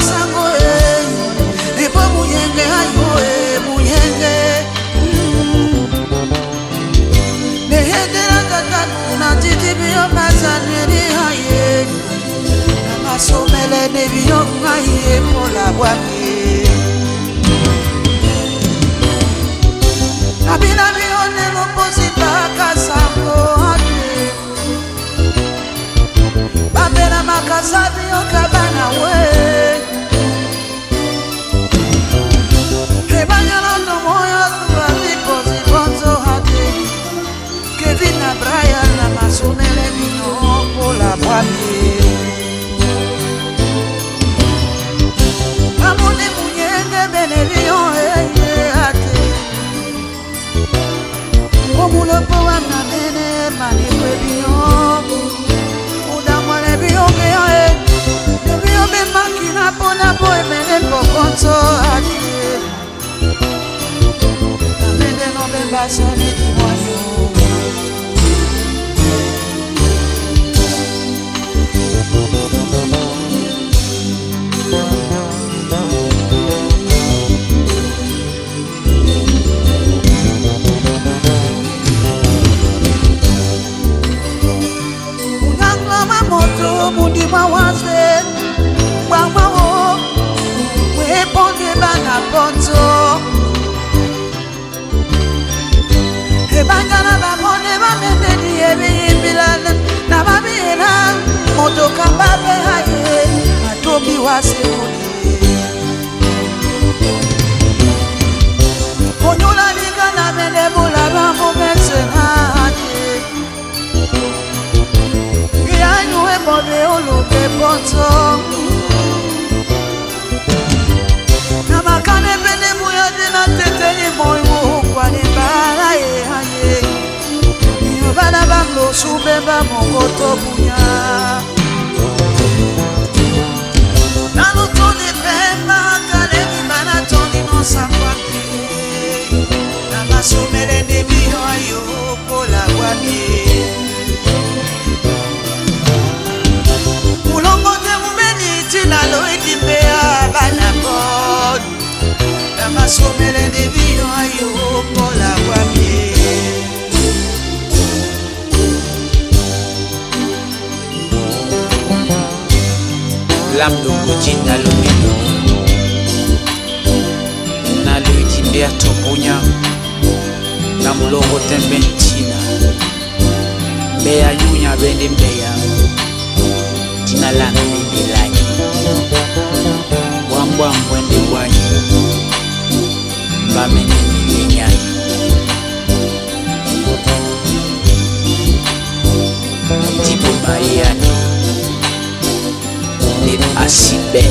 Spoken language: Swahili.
sango Nipo muyenge ayo muyenge Nehedera kakanu na titibio mazaneri haye Namasomele nebio haye pola wame Nabina bione loposita kasango hake Babena makasabi okabana we Hebanyala no moyo turatiko zibonzo hake Kevin na Brian na masomele nino pola wame Amune munyenge benevio hake Omulopo wana mene mani kwebio Udamwane bioge ae Nebiobe makina pona boe mene pokonto ake Namende no bembasane kimwanyo Mundi mawaze Wawawo Weponde bana ponto Hebangana bamone bamende diyebi imbilana Na babina Moto kambabe haye Matobi wase uli Onyula nikana mende bula bambo mese hake Bode oloke poto Na makane pende muya dina tete ni moyo kwa ni bara ye haye Nyobana bamlo subeba mongoto bunya Nalo toni pemba kane ni mana toni no sakwaki Na masumele ni biyo ayo kola wani Nalo itipea banakon Namasomele nevio ayo pola wame Lamdo kujina lumino Nalo itipea topunya Na mulongo tembentina Mbeya nyunya bende mbeya Tina lana bende lani Wambwa mwende wanyi Mbamene nilenyani Tipo Mariani Nip asibe